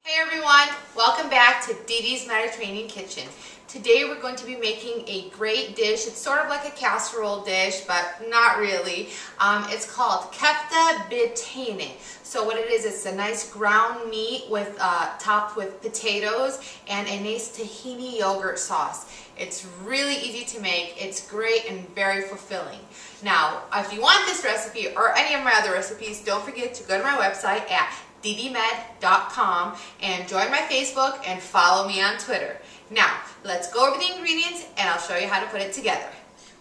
Hey everyone, welcome back to Dede's Mediterranean Kitchen. Today we're going to be making a great dish. It's sort of like a casserole dish, but not really. It's called Kefta Tahini. So what it is, it's a nice ground meat with topped with potatoes and a nice tahini yogurt sauce. It's really easy to make. It's great and very fulfilling. Now, if you want this recipe or any of my other recipes, don't forget to go to my website at DedeMed.com and join my Facebook and follow me on Twitter. Now, let's go over the ingredients and I'll show you how to put it together.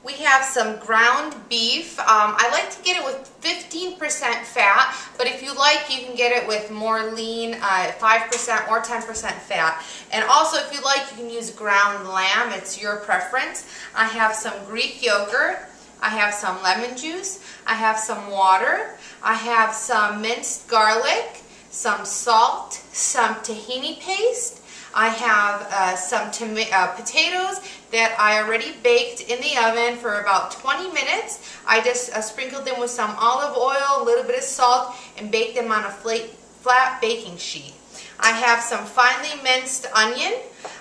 We have some ground beef. I like to get it with 15% fat, but if you like, you can get it with more lean, 5% or 10% fat. And also, if you like, you can use ground lamb. It's your preference. I have some Greek yogurt. I have some lemon juice. I have some water. I have some minced garlic, some salt, some tahini paste. I have some potatoes that I already baked in the oven for about 20 minutes. I just sprinkled them with some olive oil, a little bit of salt, and baked them on a flat baking sheet. I have some finely minced onion.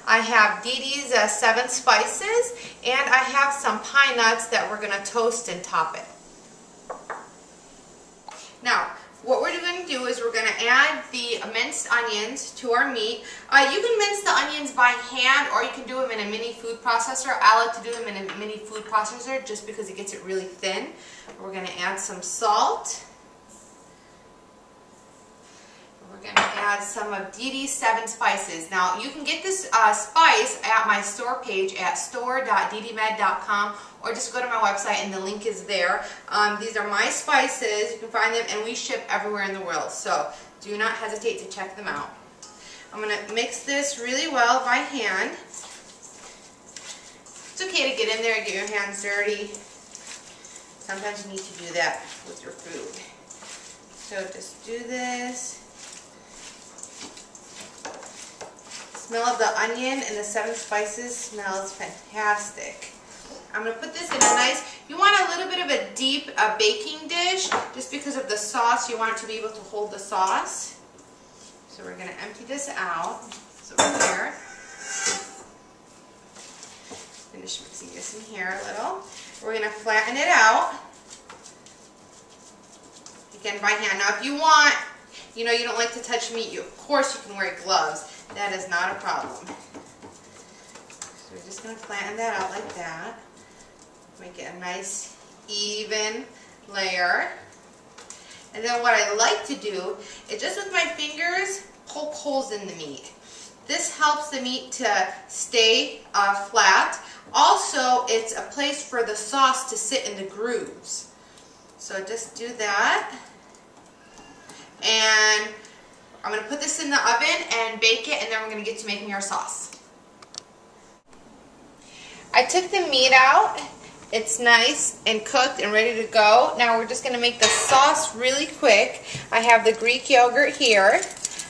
I have Dede's 7 spices, and I have some pine nuts that we're going to toast and top it. Now, what we're going to do is we're going to add the minced onions to our meat. You can mince the onions by hand or you can do them in a mini food processor. I like to do them in a mini food processor just because it gets it really thin. We're going to add some salt. We're going to add some of Dede's 7 spices. Now, you can get this spice at my store page at store.dedemed.com or just go to my website and the link is there. These are my spices. You can find them and we ship everywhere in the world. So do not hesitate to check them out. I'm going to mix this really well by hand. It's okay to get in there and get your hands dirty. Sometimes you need to do that with your food. So just do this. The smell of the onion and the 7 spices smells fantastic. I'm going to put this in a nice, you want a little bit of a deep baking dish just because of the sauce. You want it to be able to hold the sauce. So we're going to empty this out. So here. Finish mixing this in here a little. We're going to flatten it out. Again by hand. Now if you want, you don't like to touch meat, of course you can wear gloves. That is not a problem. So we're just going to flatten that out like that. Make it a nice even layer. And then what I like to do is just with my fingers poke holes in the meat. This helps the meat to stay flat. Also, it's a place for the sauce to sit in the grooves. So just do that. And I'm going to put this in the oven and bake it, and then we're going to get to making our sauce. I took the meat out. It's nice and cooked and ready to go. Now we're just going to make the sauce really quick. I have the Greek yogurt here.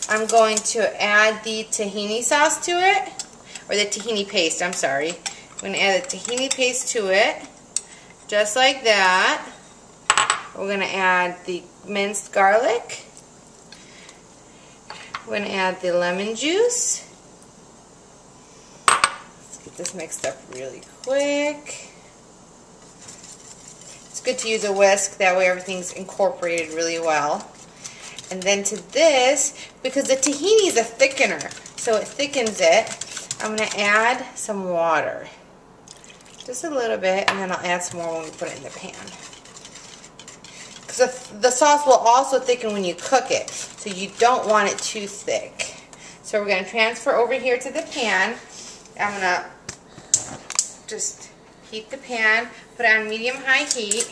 I'm going to add the tahini sauce to it, or the tahini paste, I'm sorry. I'm going to add the tahini paste to it, just like that. We're going to add the minced garlic. We're going to add the lemon juice. Let's get this mixed up really quick. It's good to use a whisk, that way everything's incorporated really well. And then to this, because the tahini is a thickener, so it thickens it, I'm going to add some water. Just a little bit, and then I'll add some more when we put it in the pan. Because the sauce will also thicken when you cook it, so you don't want it too thick. So we're going to transfer over here to the pan. I'm going to just heat the pan, put it on medium-high heat.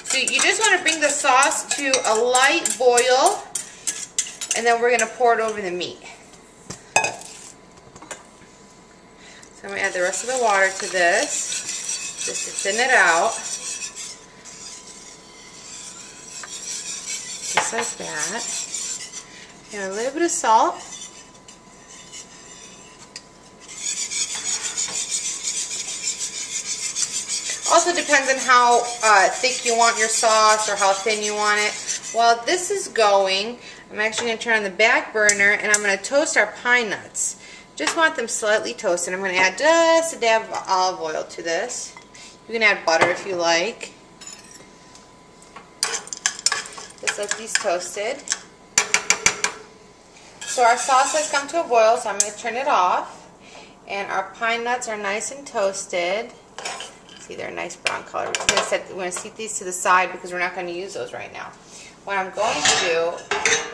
So you just want to bring the sauce to a light boil, and then we're going to pour it over the meat. So I'm going to add the rest of the water to this, just to thin it out. Just like that. And a little bit of salt. also depends on how thick you want your sauce or how thin you want it. While this is going, I'm actually going to turn on the back burner and I'm going to toast our pine nuts. Just want them slightly toasted. I'm going to add just a dab of olive oil to this. You can add butter if you like. Just let these toasted. So our sauce has come to a boil, so I'm going to turn it off. And our pine nuts are nice and toasted. See, they're a nice brown color. We're going to set these to the side because we're not going to use those right now. What I'm going to do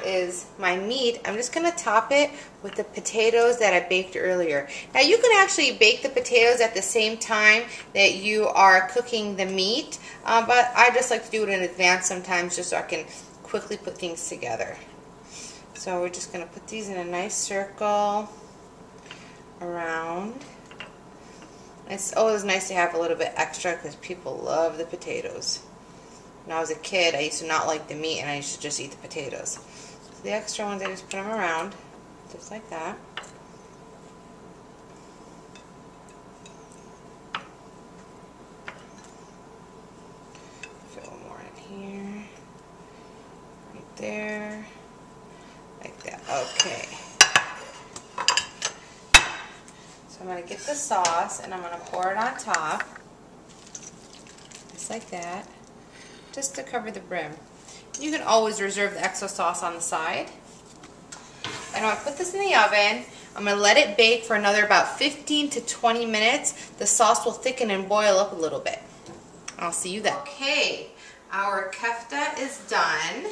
is my meat, I'm just going to top it with the potatoes that I baked earlier. Now you can actually bake the potatoes at the same time that you are cooking the meat, but I just like to do it in advance sometimes just so I can quickly put things together. So we're just going to put these in a nice circle around. It's always nice to have a little bit extra because people love the potatoes. When I was a kid, I used to not like the meat and I used to just eat the potatoes. So the extra ones, I just put them around, just like that. Fill more in here, right there, like that. Okay. So I'm going to get the sauce and I'm going to pour it on top, just like that. Just to cover the brim. You can always reserve the extra sauce on the side. And I'm going to put this in the oven. I'm going to let it bake for another about 15 to 20 minutes. The sauce will thicken and boil up a little bit. I'll see you then. Okay, our kefta is done.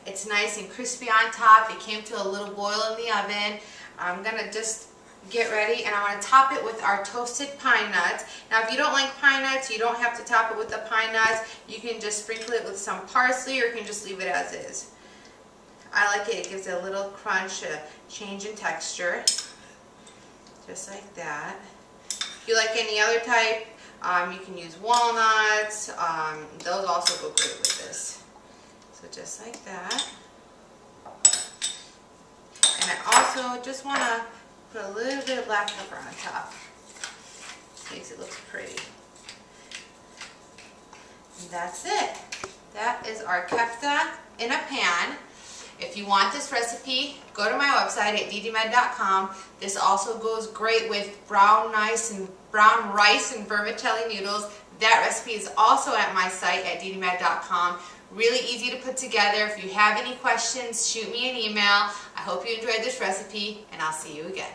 It's nice and crispy on top. It came to a little boil in the oven. I'm going to just get ready and I want to top it with our toasted pine nuts. Now if you don't like pine nuts, you don't have to top it with the pine nuts. You can just sprinkle it with some parsley or you can just leave it as is. I like it. It gives it a little crunch, a change in texture. Just like that. If you like any other type, you can use walnuts. Those also go great with this. So just like that. And I also just want to put a little bit of black pepper on top. Makes it look pretty. And that's it. That is our kefta in a pan. If you want this recipe, go to my website at DedeMed.com. This also goes great with brown rice and vermicelli noodles. That recipe is also at my site at DedeMed.com. Really easy to put together. If you have any questions, shoot me an email. I hope you enjoyed this recipe, and I'll see you again.